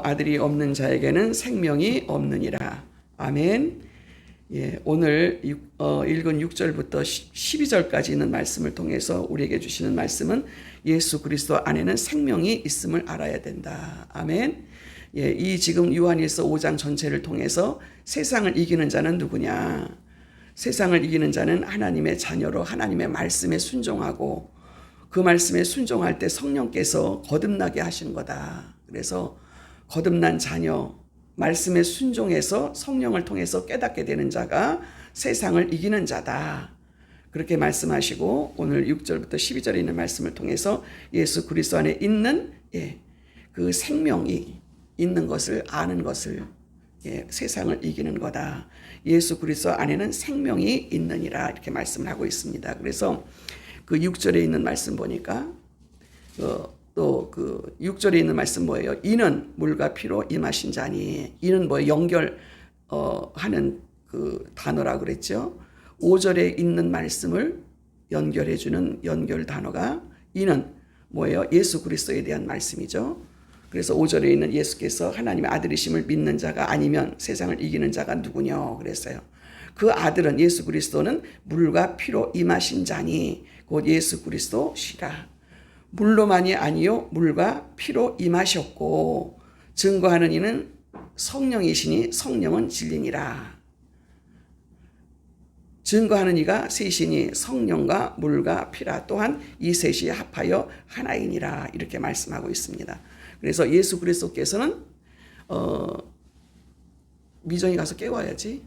아들이 없는 자에게는 생명이 없느니라. 아멘. 예, 오늘 읽은 6절부터 12절까지 있는 말씀을 통해서 우리에게 주시는 말씀은 예수 그리스도 안에는 생명이 있음을 알아야 된다. 아멘. 예, 이 지금 요한일서 5장 전체를 통해서 세상을 이기는 자는 누구냐? 세상을 이기는 자는 하나님의 자녀로 하나님의 말씀에 순종하고 그 말씀에 순종할 때 성령께서 거듭나게 하신 거다. 그래서 거듭난 자녀, 말씀에 순종해서 성령을 통해서 깨닫게 되는 자가 세상을 이기는 자다. 그렇게 말씀하시고 오늘 6절부터 12절에 있는 말씀을 통해서 예수 그리스도 안에 있는 그 생명이 있는 것을 아는 것을 세상을 이기는 거다. 예수 그리스도 안에는 생명이 있느니라 이렇게 말씀을 하고 있습니다. 그래서 그 6절에 있는 말씀 보니까 또 그 6절에 있는 말씀 뭐예요? 이는 물과 피로 임하신 자니. 이는 뭐예요? 연결하는 그 단어라 그랬죠. 5절에 있는 말씀을 연결해주는 연결 단어가 이는 뭐예요? 예수 그리스도에 대한 말씀이죠. 그래서 5절에 있는 예수께서 하나님의 아들이심을 믿는 자가 아니면 세상을 이기는 자가 누구냐 그랬어요. 그 아들은 예수 그리스도는 물과 피로 임하신 자니 곧 예수 그리스도시라. 물로만이 아니요 물과 피로 임하셨고 증거하는 이는 성령이시니 성령은 진리니라. 증거하는 이가 셋이니 성령과 물과 피라. 또한 이 셋이 합하여 하나이니라. 이렇게 말씀하고 있습니다. 그래서 예수 그리스도께서는 미정이 가서 깨워야지.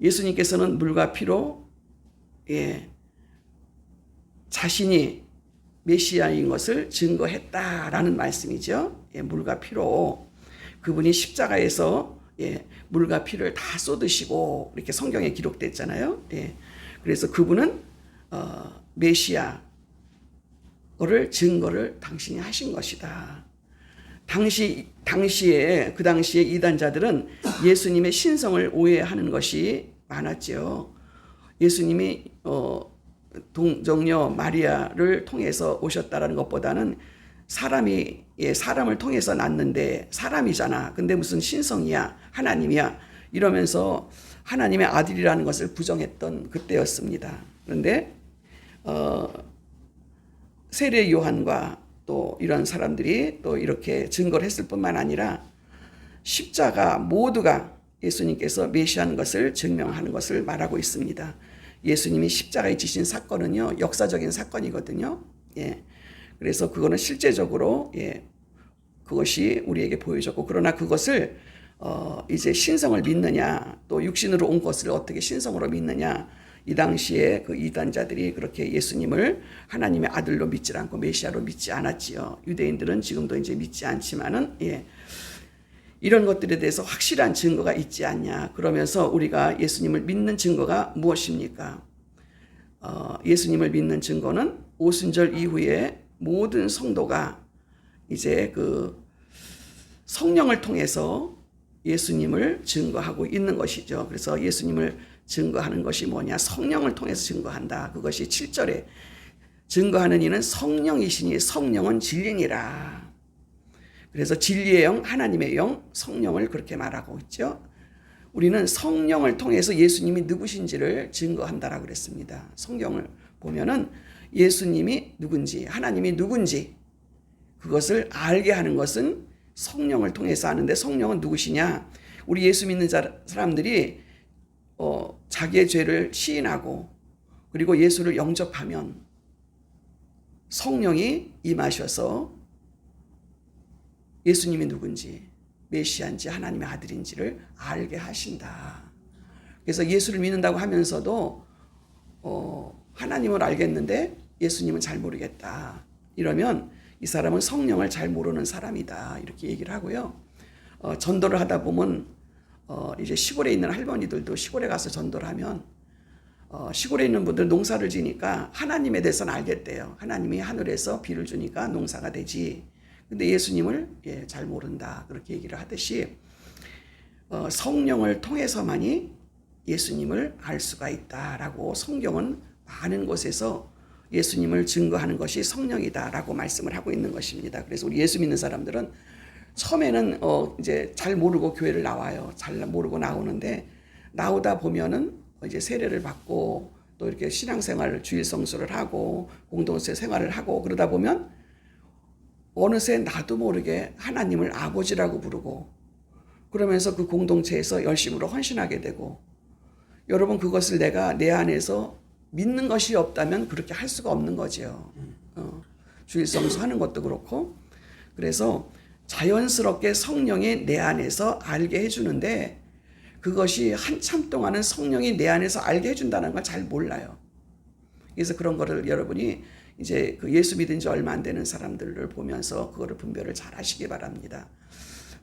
예수님께서는 물과 피로 자신이 메시아인 것을 증거했다라는 말씀이죠. 물과 피로 그분이 십자가에서 물과 피를 다 쏟으시고 이렇게 성경에 기록됐잖아요. 그래서 그분은 메시아를 증거를 당신이 하신 것이다. 그 당시에 이단자들은 예수님의 신성을 오해하는 것이 많았죠. 예수님이 동정녀 마리아를 통해서 오셨다라는 것보다는 사람을 통해서 낳는데 사람이잖아. 근데 무슨 신성이야, 하나님이야 이러면서 하나님의 아들이라는 것을 부정했던 그때였습니다. 그런데 세례 요한과 또 이런 사람들이 또 이렇게 증거를 했을 뿐만 아니라 십자가 모두가 예수님께서 메시아인 것을 증명하는 것을 말하고 있습니다. 예수님이 십자가에 지신 사건은요 역사적인 사건이거든요. 그래서 그거는 실제적으로 그것이 우리에게 보여졌고 그러나 그것을 이제 신성을 믿느냐 또 육신으로 온 것을 어떻게 신성으로 믿느냐 이 당시에 그 이단자들이 그렇게 예수님을 하나님의 아들로 믿지 않고 메시아로 믿지 않았지요. 유대인들은 지금도 이제 믿지 않지만은 이런 것들에 대해서 확실한 증거가 있지 않냐. 그러면서 우리가 예수님을 믿는 증거가 무엇입니까? 예수님을 믿는 증거는 오순절 이후에 모든 성도가 이제 그 성령을 통해서 예수님을 증거하고 있는 것이죠. 그래서 예수님을 증거하는 것이 뭐냐? 성령을 통해서 증거한다. 그것이 7절에 증거하는 이는 성령이시니 성령은 진리니라. 그래서 진리의 영, 하나님의 영, 성령을 그렇게 말하고 있죠. 우리는 성령을 통해서 예수님이 누구신지를 증거한다라고 그랬습니다. 성경을 보면은 예수님이 누군지, 하나님이 누군지 그것을 알게 하는 것은 성령을 통해서 아는데 성령은 누구시냐? 우리 예수 믿는 사람들이 자기의 죄를 시인하고 그리고 예수를 영접하면 성령이 임하셔서 예수님이 누군지 메시아인지 하나님의 아들인지를 알게 하신다. 그래서 예수를 믿는다고 하면서도 하나님을 알겠는데 예수님은 잘 모르겠다. 이러면 이 사람은 성령을 잘 모르는 사람이다. 이렇게 얘기를 하고요. 전도를 하다 보면 이제 시골에 있는 할머니들도 시골에 가서 전도를 하면 시골에 있는 분들 농사를 지니까 하나님에 대해서는 알겠대요. 하나님이 하늘에서 비를 주니까 농사가 되지. 근데 예수님을 잘 모른다. 그렇게 얘기를 하듯이 성령을 통해서만이 예수님을 알 수가 있다라고 성경은 많은 곳에서 예수님을 증거하는 것이 성령이다라고 말씀을 하고 있는 것입니다. 그래서 우리 예수 믿는 사람들은 처음에는 이제 잘 모르고 교회를 나와요. 잘 모르고 나오는데 나오다 보면은 이제 세례를 받고 또 이렇게 신앙생활을 주일 성수를 하고 공동체 생활을 하고 그러다 보면 어느새 나도 모르게 하나님을 아버지라고 부르고 그러면서 그 공동체에서 열심으로 헌신하게 되고 여러분 그것을 내가 내 안에서 믿는 것이 없다면 그렇게 할 수가 없는 거죠. 주일 성수 하는 것도 그렇고 그래서 자연스럽게 성령이 내 안에서 알게 해주는데 그것이 한참 동안은 성령이 내 안에서 알게 해준다는 걸 잘 몰라요. 그래서 그런 거를 여러분이 이제 그 예수 믿은 지 얼마 안 되는 사람들을 보면서 그거를 분별을 잘 하시기 바랍니다.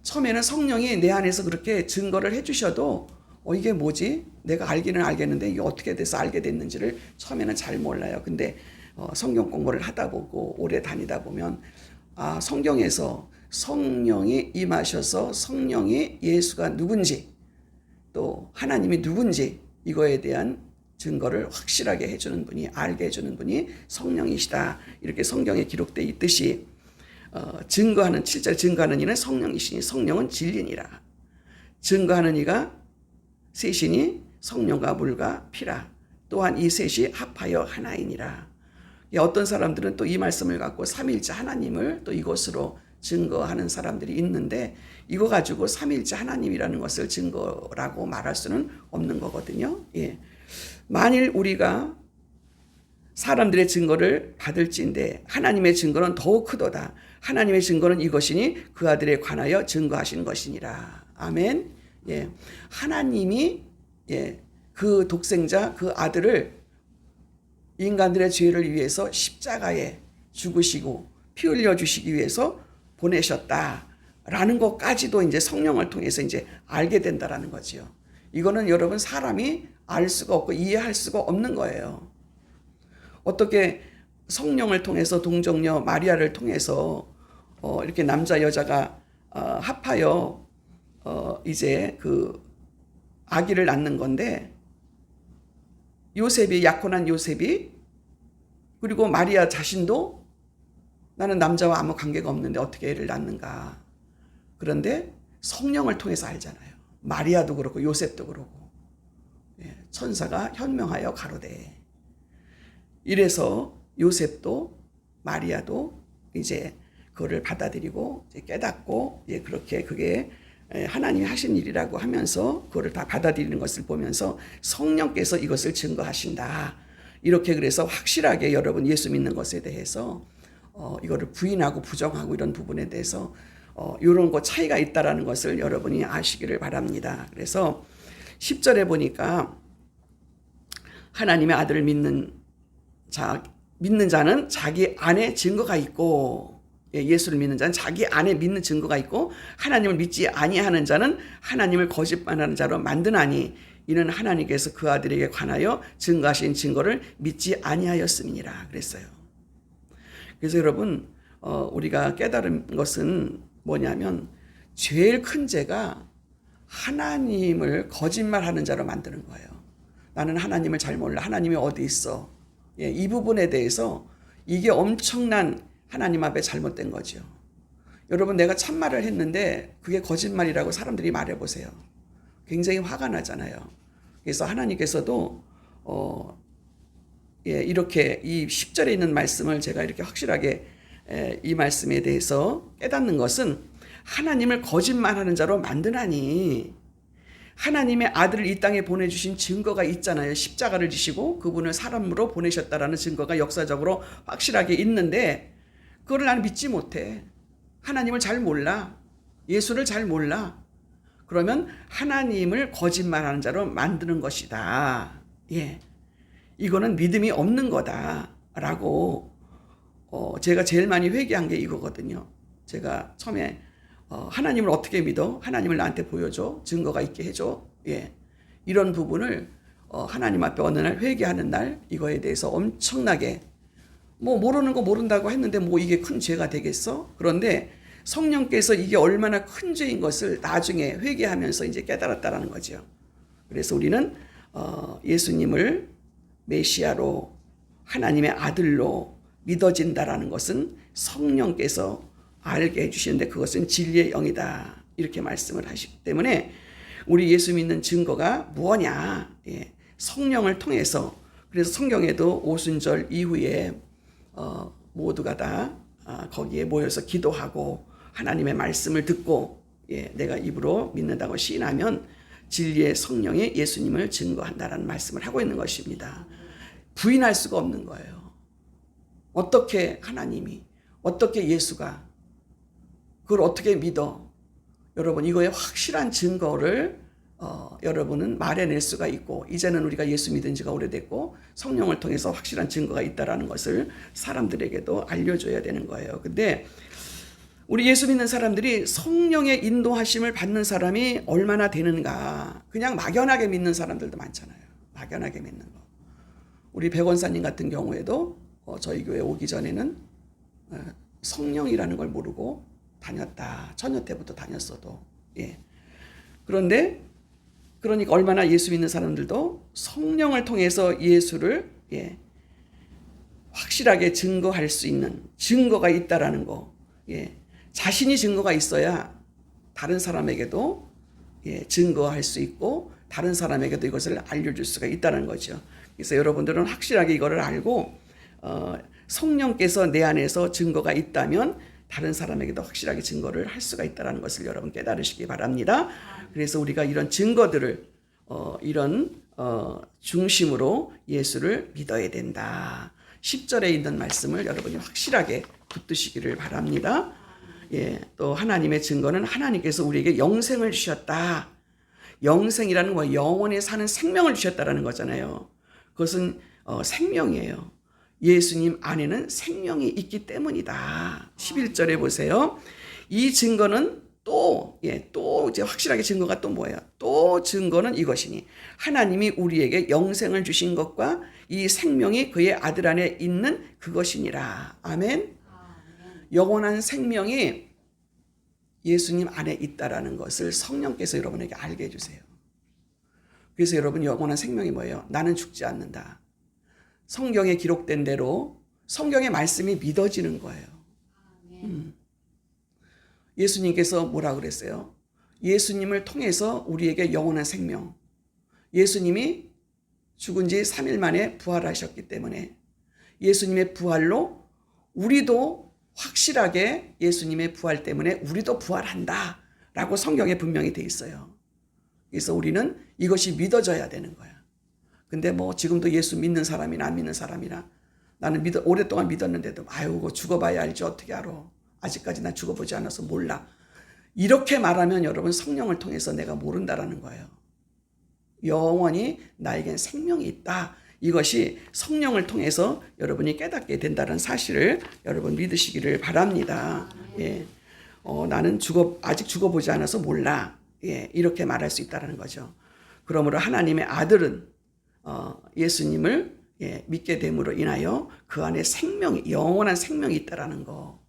처음에는 성령이 내 안에서 그렇게 증거를 해주셔도 이게 뭐지? 내가 알기는 알겠는데 이게 어떻게 돼서 알게 됐는지를 처음에는 잘 몰라요. 근데 성경 공부를 하다 보고 오래 다니다 보면 성경에서 성령이 임하셔서 성령이 예수가 누군지 또 하나님이 누군지 이거에 대한 증거를 확실하게 해주는 분이 알게 해주는 분이 성령이시다. 이렇게 성경에 기록되어 있듯이 증거하는 7절 증거하는 이는 성령이시니 성령은 진리니라. 증거하는 이가 셋이니 성령과 물과 피라. 또한 이 셋이 합하여 하나이니라. 어떤 사람들은 또 이 말씀을 갖고 삼위일체 하나님을 또 이것으로 증거하는 사람들이 있는데 이거 가지고 삼위일체 하나님이라는 것을 증거라고 말할 수는 없는 거거든요. 예. 만일 우리가 사람들의 증거를 받을지인데 하나님의 증거는 더욱 크도다. 하나님의 증거는 이것이니 그 아들에 관하여 증거하신 것이니라. 아멘. 예. 하나님이 그 독생자 그 아들을 인간들의 죄를 위해서 십자가에 죽으시고 피 흘려 주시기 위해서 보내셨다라는 것까지도 이제 성령을 통해서 이제 알게 된다라는 거지요. 이거는 여러분 사람이 알 수가 없고 이해할 수가 없는 거예요. 어떻게 성령을 통해서 동정녀 마리아를 통해서 이렇게 남자 여자가 합하여 이제 그 아기를 낳는 건데 요셉이 약혼한 요셉이 그리고 마리아 자신도 나는 남자와 아무 관계가 없는데 어떻게 애를 낳는가. 그런데 성령을 통해서 알잖아요. 마리아도 그렇고 요셉도 그렇고 천사가 현명하여 가로되 이래서 요셉도 마리아도 이제 그거를 받아들이고 이제 깨닫고 그렇게 그게 하나님이 하신 일이라고 하면서 그거를 다 받아들이는 것을 보면서 성령께서 이것을 증거하신다. 이렇게 그래서 확실하게 여러분 예수 믿는 것에 대해서 이거를 부인하고 부정하고 이런 부분에 대해서 이런 거 차이가 있다라는 것을 여러분이 아시기를 바랍니다. 그래서 10절에 보니까 하나님의 아들을 믿는 자는 자기 안에 증거가 있고 예수를 믿는 자는 자기 안에 믿는 증거가 있고 하나님을 믿지 아니하는 자는 하나님을 거짓말하는 자로 만드나니 이는 하나님께서 그 아들에게 관하여 증거하신 증거를 믿지 아니하였음이니라 그랬어요. 그래서 여러분 우리가 깨달은 것은 뭐냐면 제일 큰 죄가 하나님을 거짓말하는 자로 만드는 거예요. 나는 하나님을 잘 몰라. 하나님이 어디 있어. 이 부분에 대해서 이게 엄청난 하나님 앞에 잘못된 거죠. 여러분 내가 참말을 했는데 그게 거짓말이라고 사람들이 말해보세요. 굉장히 화가 나잖아요. 그래서 하나님께서도 이렇게 이 10절에 있는 말씀을 제가 이렇게 확실하게 이 말씀에 대해서 깨닫는 것은 하나님을 거짓말하는 자로 만드나니 하나님의 아들을 이 땅에 보내주신 증거가 있잖아요. 십자가를 지시고 그분을 사람으로 보내셨다라는 증거가 역사적으로 확실하게 있는데 그거를 나는 믿지 못해. 하나님을 잘 몰라. 예수를 잘 몰라. 그러면 하나님을 거짓말하는 자로 만드는 것이다. 이거는 믿음이 없는 거다라고 제가 제일 많이 회개한 게 이거거든요. 제가 처음에 하나님을 어떻게 믿어? 하나님을 나한테 보여줘. 증거가 있게 해줘. 이런 부분을 하나님 앞에 어느 날 회개하는 날 이거에 대해서 엄청나게 모르는 거 모른다고 했는데 이게 큰 죄가 되겠어? 그런데 성령께서 이게 얼마나 큰 죄인 것을 나중에 회개하면서 이제 깨달았다라는 거죠. 그래서 우리는 예수님을 메시아로 하나님의 아들로 믿어진다라는 것은 성령께서 알게 해주시는데 그것은 진리의 영이다. 이렇게 말씀을 하시기 때문에 우리 예수 믿는 증거가 무엇냐? 예, 성령을 통해서. 그래서 성경에도 오순절 이후에 모두가 다 거기에 모여서 기도하고 하나님의 말씀을 듣고 내가 입으로 믿는다고 시인하면 진리의 성령이 예수님을 증거한다라는 말씀을 하고 있는 것입니다. 부인할 수가 없는 거예요. 어떻게 하나님이, 어떻게 예수가, 그걸 어떻게 믿어? 여러분, 이거에 확실한 증거를 여러분은 말해낼 수가 있고, 이제는 우리가 예수 믿은 지가 오래됐고 성령을 통해서 확실한 증거가 있다라는 것을 사람들에게도 알려줘야 되는 거예요. 근데 우리 예수 믿는 사람들이 성령의 인도하심을 받는 사람이 얼마나 되는가? 그냥 막연하게 믿는 사람들도 많잖아요. 막연하게 믿는 거. 우리 백원사님 같은 경우에도 저희 교회 오기 전에는 성령이라는 걸 모르고 다녔다. 처녀 때부터 다녔어도. 예. 그런데 그러니까 얼마나 예수 믿는 사람들도 성령을 통해서 예수를 확실하게 증거할 수 있는 증거가 있다라는 거. 예. 자신이 증거가 있어야 다른 사람에게도 증거할 수 있고 다른 사람에게도 이것을 알려줄 수가 있다는 거죠. 그래서 여러분들은 확실하게 이거를 알고 성령께서 내 안에서 증거가 있다면 다른 사람에게도 확실하게 증거를 할 수가 있다는 것을 여러분 깨달으시기 바랍니다. 그래서 우리가 이런 증거들을 이런 중심으로 예수를 믿어야 된다. 10절에 있는 말씀을 여러분이 확실하게 붙드시기를 바랍니다. 예, 또 하나님의 증거는 하나님께서 우리에게 영생을 주셨다. 영생이라는 건 영원히 사는 생명을 주셨다라는 거잖아요. 그것은 생명이에요. 예수님 안에는 생명이 있기 때문이다. 11절에 보세요. 이 증거는 또 이제 확실하게 증거가 또 뭐예요? 또 증거는 이것이니 하나님이 우리에게 영생을 주신 것과 이 생명이 그의 아들 안에 있는 그것이니라. 아멘. 영원한 생명이 예수님 안에 있다라는 것을 성령께서 여러분에게 알게 해주세요. 그래서 여러분 영원한 생명이 뭐예요? 나는 죽지 않는다. 성경에 기록된 대로 성경의 말씀이 믿어지는 거예요. 예수님께서 뭐라 그랬어요? 예수님을 통해서 우리에게 영원한 생명. 예수님이 죽은 지 3일 만에 부활하셨기 때문에 예수님의 부활로 우리도 확실하게 예수님의 부활 때문에 우리도 부활한다 라고 성경에 분명히 돼 있어요. 그래서 우리는 이것이 믿어져야 되는 거야. 근데 뭐 지금도 예수 믿는 사람이나 안 믿는 사람이나 나는 오랫동안 믿었는데도 아유 그거 죽어봐야 알지 어떻게 알아. 아직까지 난 죽어보지 않아서 몰라. 이렇게 말하면 여러분 성령을 통해서 내가 모른다라는 거예요. 영원히 나에겐 생명이 있다. 이것이 성령을 통해서 여러분이 깨닫게 된다는 사실을 여러분 믿으시기를 바랍니다. 예. 나는 아직 죽어보지 않아서 몰라. 예. 이렇게 말할 수 있다는 거죠. 그러므로 하나님의 아들은 예수님을 믿게 됨으로 인하여 그 안에 영원한 생명이 있다는 거.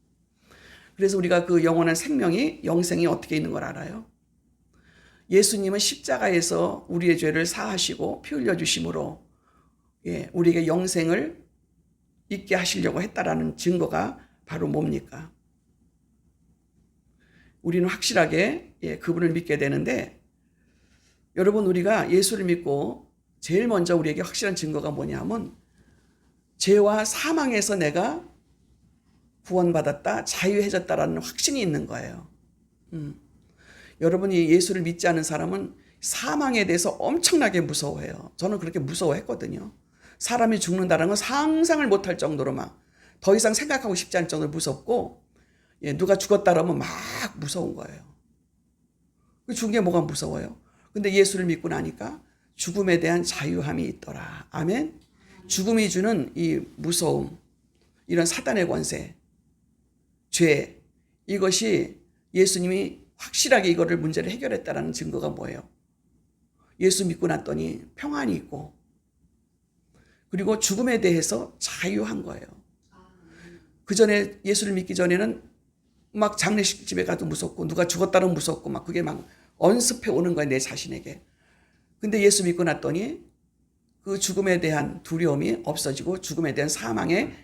그래서 우리가 그 영원한 생명이 영생이 어떻게 있는 걸 알아요? 예수님은 십자가에서 우리의 죄를 사하시고 피 흘려주심으로 우리에게 영생을 있게 하시려고 했다라는 증거가 바로 뭡니까? 우리는 확실하게 그분을 믿게 되는데 여러분 우리가 예수를 믿고 제일 먼저 우리에게 확실한 증거가 뭐냐면 죄와 사망에서 내가 구원받았다, 자유해졌다라는 확신이 있는 거예요. 여러분이 예수를 믿지 않은 사람은 사망에 대해서 엄청나게 무서워해요. 저는 그렇게 무서워했거든요. 사람이 죽는다는 건 상상을 못할 정도로 막 더 이상 생각하고 싶지 않을 정도로 무섭고 누가 죽었다라면 막 무서운 거예요. 죽은 게 뭐가 무서워요? 근데 예수를 믿고 나니까 죽음에 대한 자유함이 있더라. 아멘. 죽음이 주는 이 무서움, 이런 사단의 권세, 죄, 이것이 예수님이 확실하게 이거를 문제를 해결했다라는 증거가 뭐예요? 예수 믿고 났더니 평안이 있고 그리고 죽음에 대해서 자유한 거예요. 그 전에 예수를 믿기 전에는 막 장례식 집에 가도 무섭고 누가 죽었다는 무섭고 막 그게 막 언습해 오는 거예요, 내 자신에게. 근데 예수 믿고 났더니 그 죽음에 대한 두려움이 없어지고 죽음에 대한 사망의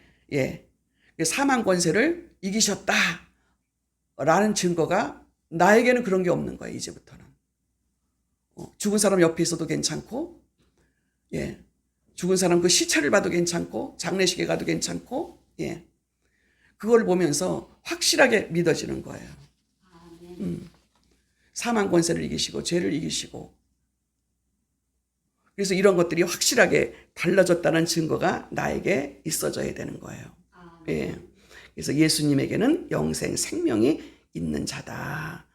사망 권세를 이기셨다라는 증거가 나에게는 그런 게 없는 거예요. 이제부터는 죽은 사람 옆에 있어도 괜찮고 죽은 사람 그 시체를 봐도 괜찮고 장례식에 가도 괜찮고 그걸 보면서 확실하게 믿어지는 거예요. 사망 권세를 이기시고 죄를 이기시고 그래서 이런 것들이 확실하게 달라졌다는 증거가 나에게 있어져야 되는 거예요. 그래서 예수님에게는 영생 생명이 있는 자다.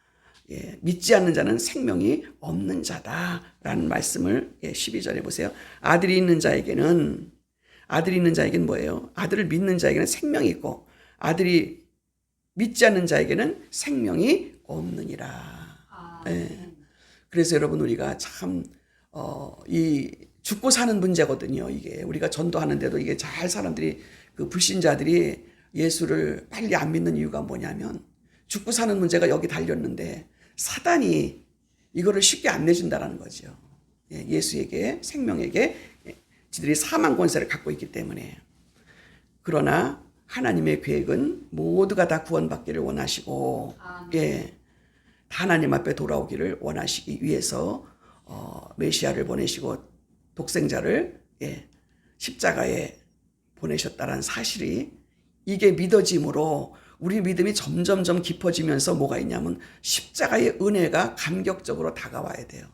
믿지 않는 자는 생명이 없는 자다라는 말씀을 12절에 보세요. 아들이 있는 자에게는 뭐예요? 아들을 믿는 자에게는 생명이 있고 아들이 믿지 않는 자에게는 생명이 없느니라. 그래서 여러분 우리가 참 이 죽고 사는 문제거든요. 이게 우리가 전도하는데도 이게 잘 사람들이 그 불신자들이 예수를 빨리 안 믿는 이유가 뭐냐면 죽고 사는 문제가 여기 달렸는데 사단이 이거를 쉽게 안 내준다라는 거죠. 예수에게 생명에게 지들이 사망 권세를 갖고 있기 때문에. 그러나 하나님의 계획은 모두가 다 구원받기를 원하시고 다 하나님 앞에 돌아오기를 원하시기 위해서 메시아를 보내시고 독생자를 십자가에 보내셨다는 사실이 이게 믿어짐으로 우리 믿음이 점점점 깊어지면서 뭐가 있냐면 십자가의 은혜가 감격적으로 다가와야 돼요.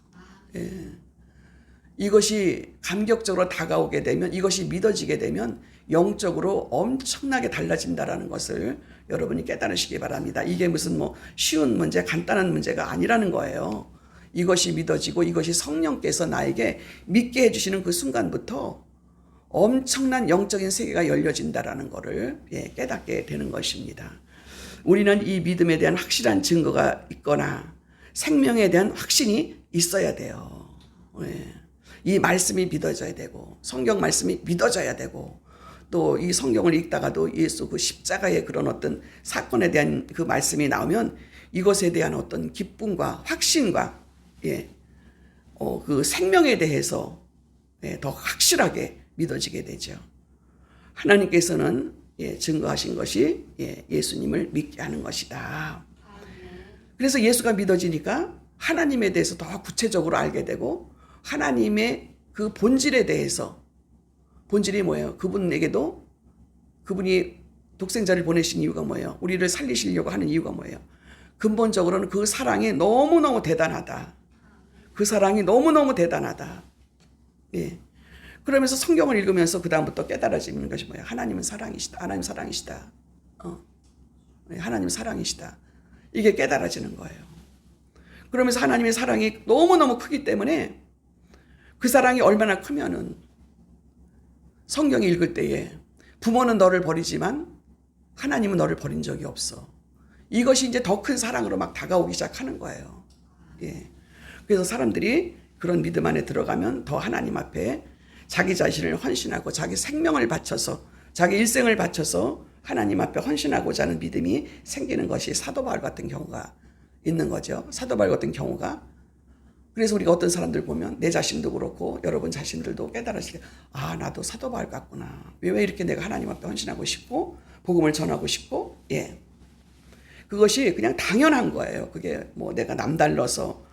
이것이 감격적으로 다가오게 되면 이것이 믿어지게 되면 영적으로 엄청나게 달라진다라는 것을 여러분이 깨달으시기 바랍니다. 이게 무슨 뭐 쉬운 문제, 간단한 문제가 아니라는 거예요. 이것이 믿어지고 이것이 성령께서 나에게 믿게 해주시는 그 순간부터 엄청난 영적인 세계가 열려진다라는 것을 깨닫게 되는 것입니다. 우리는 이 믿음에 대한 확실한 증거가 있거나 생명에 대한 확신이 있어야 돼요. 이 말씀이 믿어져야 되고 성경 말씀이 믿어져야 되고 또 이 성경을 읽다가도 예수 그 십자가의 그런 어떤 사건에 대한 그 말씀이 나오면 이것에 대한 어떤 기쁨과 확신과 그 생명에 대해서 더 확실하게 믿어지게 되죠. 하나님께서는 증거하신 것이 예수님을 믿게 하는 것이다. 그래서 예수가 믿어지니까 하나님에 대해서 더 구체적으로 알게 되고 하나님의 그 본질에 대해서 본질이 뭐예요? 그분에게도 그분이 독생자를 보내신 이유가 뭐예요? 우리를 살리시려고 하는 이유가 뭐예요? 근본적으로는 그 사랑이 너무너무 대단하다. 그 사랑이 너무너무 대단하다. 그러면서 성경을 읽으면서 그 다음부터 깨달아지는 것이 뭐예요? 하나님은 사랑이시다. 하나님 사랑이시다. 하나님 사랑이시다. 이게 깨달아지는 거예요. 그러면서 하나님의 사랑이 너무너무 크기 때문에 그 사랑이 얼마나 크면은 성경 읽을 때에 부모는 너를 버리지만 하나님은 너를 버린 적이 없어. 이것이 이제 더 큰 사랑으로 막 다가오기 시작하는 거예요. 그래서 사람들이 그런 믿음 안에 들어가면 더 하나님 앞에 자기 자신을 헌신하고 자기 생명을 바쳐서 자기 일생을 바쳐서 하나님 앞에 헌신하고자 하는 믿음이 생기는 것이 사도 바울 같은 경우가 있는 거죠. 사도 바울 같은 경우가. 그래서 우리가 어떤 사람들 보면 내 자신도 그렇고 여러분 자신들도 깨달으시게 나도 사도 바울 같구나. 왜 이렇게 내가 하나님 앞에 헌신하고 싶고 복음을 전하고 싶고 그것이 그냥 당연한 거예요. 그게 뭐 내가 남달라서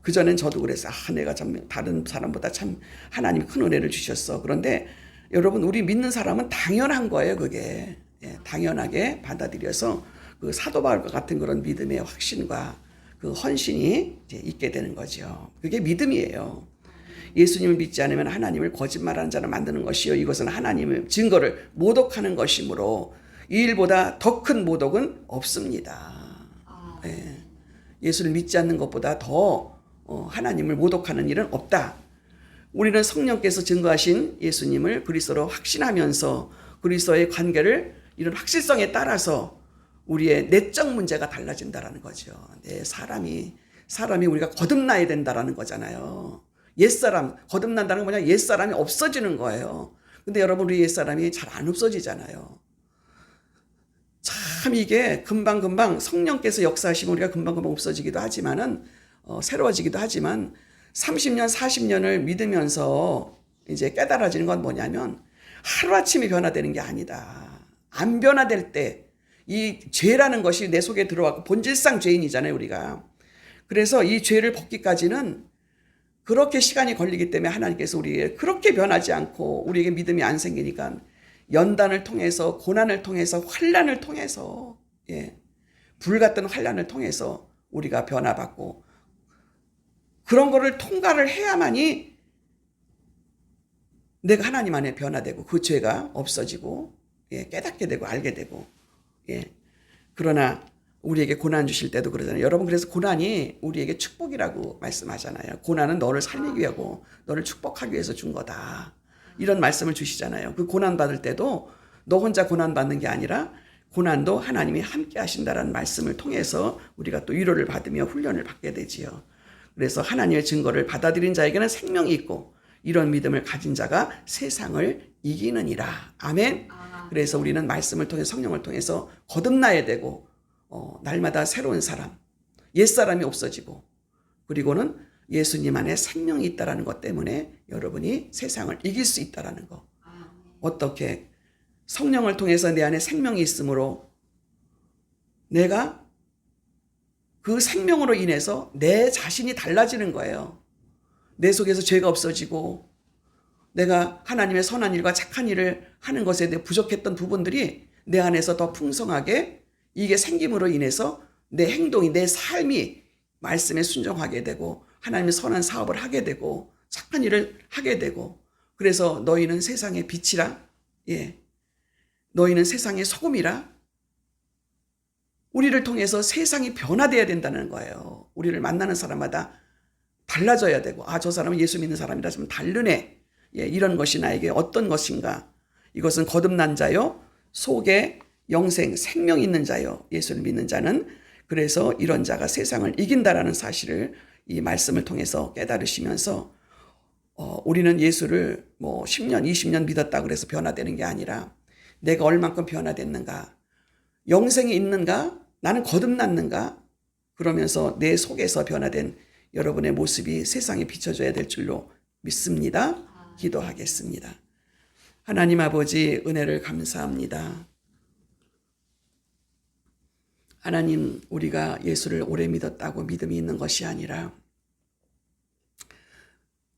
그전엔 저도 그랬어요. 내가 참 다른 사람보다 참 하나님이 큰 은혜를 주셨어. 그런데 여러분 우리 믿는 사람은 당연한 거예요. 그게 당연하게 받아들여서 그 사도 바울과 같은 그런 믿음의 확신과 그 헌신이 이제 있게 되는 거죠. 그게 믿음이에요. 예수님을 믿지 않으면 하나님을 거짓말하는 자로 만드는 것이요. 이것은 하나님의 증거를 모독하는 것이므로 이 일보다 더 큰 모독은 없습니다. 예수를 믿지 않는 것보다 더 하나님을 모독하는 일은 없다. 우리는 성령께서 증거하신 예수님을 그리스도로 확신하면서 그리스도의 관계를 이런 확실성에 따라서 우리의 내적 문제가 달라진다라는 거죠. 사람이 우리가 거듭나야 된다라는 거잖아요. 옛사람, 거듭난다는 건 뭐냐? 옛사람이 없어지는 거예요. 근데 여러분, 우리 옛사람이 잘 안 없어지잖아요. 참 이게 금방금방 성령께서 역사하시면 우리가 금방금방 없어지기도 하지만은, 새로워지기도 하지만 30년, 40년을 믿으면서 이제 깨달아지는 건 뭐냐면 하루아침에 변화되는 게 아니다. 안 변화될 때 이 죄라는 것이 내 속에 들어왔고 본질상 죄인이잖아요, 우리가. 그래서 이 죄를 벗기까지는 그렇게 시간이 걸리기 때문에 하나님께서 우리에게 그렇게 변하지 않고 우리에게 믿음이 안 생기니까 연단을 통해서 고난을 통해서 환난을 통해서 불같은 환난을 통해서 우리가 변화받고 그런 거를 통과를 해야만이 내가 하나님 안에 변화되고 그 죄가 없어지고 깨닫게 되고 알게 되고 그러나 우리에게 고난 주실 때도 그러잖아요. 여러분 그래서 고난이 우리에게 축복이라고 말씀하잖아요. 고난은 너를 살리기 위하고 너를 축복하기 위해서 준 거다. 이런 말씀을 주시잖아요. 그 고난 받을 때도 너 혼자 고난 받는 게 아니라 고난도 하나님이 함께 하신다라는 말씀을 통해서 우리가 또 위로를 받으며 훈련을 받게 되지요. 그래서 하나님의 증거를 받아들인 자에게는 생명이 있고 이런 믿음을 가진 자가 세상을 이기느니라. 아멘. 그래서 우리는 말씀을 통해 성령을 통해서 거듭나야 되고 날마다 새로운 사람, 옛사람이 없어지고 그리고는 예수님 안에 생명이 있다는 것 때문에 여러분이 세상을 이길 수 있다는 거. 어떻게? 성령을 통해서 내 안에 생명이 있으므로 내가 그 생명으로 인해서 내 자신이 달라지는 거예요. 내 속에서 죄가 없어지고 내가 하나님의 선한 일과 착한 일을 하는 것에 대해 부족했던 부분들이 내 안에서 더 풍성하게 이게 생김으로 인해서 내 행동이 내 삶이 말씀에 순종하게 되고 하나님의 선한 사업을 하게 되고 착한 일을 하게 되고 그래서 너희는 세상의 빛이라 너희는 세상의 소금이라 우리를 통해서 세상이 변화되어야 된다는 거예요. 우리를 만나는 사람마다 달라져야 되고 저 사람은 예수 믿는 사람이라 좀 다르네. 이런 것이 나에게 어떤 것인가. 이것은 거듭난 자요 속에 영생 생명 있는 자요 예수를 믿는 자는 그래서 이런 자가 세상을 이긴다라는 사실을 이 말씀을 통해서 깨달으시면서 우리는 예수를 10년 20년 믿었다 그래서 변화되는 게 아니라 내가 얼만큼 변화됐는가 영생이 있는가 나는 거듭났는가 그러면서 내 속에서 변화된 여러분의 모습이 세상에 비춰져야 될 줄로 믿습니다. 기도하겠습니다. 하나님 아버지 은혜를 감사합니다. 하나님 우리가 예수를 오래 믿었다고 믿음이 있는 것이 아니라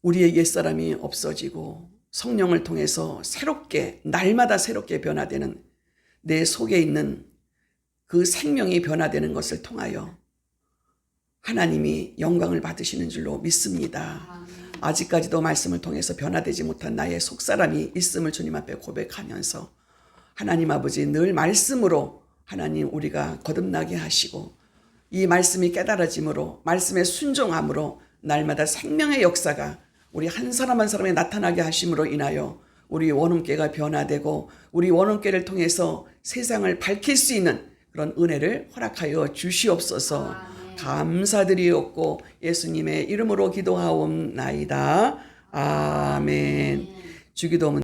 우리의 옛사람이 없어지고 성령을 통해서 새롭게 날마다 새롭게 변화되는 내 속에 있는 그 생명이 변화되는 것을 통하여 하나님이 영광을 받으시는 줄로 믿습니다. 아직까지도 말씀을 통해서 변화되지 못한 나의 속사람이 있음을 주님 앞에 고백하면서 하나님 아버지 늘 말씀으로 하나님 우리가 거듭나게 하시고 이 말씀이 깨달아짐으로 말씀에 순종함으로 날마다 생명의 역사가 우리 한 사람 한 사람에 나타나게 하심으로 인하여 우리 원음궤가 변화되고 우리 원음궤를 통해서 세상을 밝힐 수 있는 그런 은혜를 허락하여 주시옵소서. 감사드리옵고 예수님의 이름으로 기도하옵나이다. 아멘. 주기도문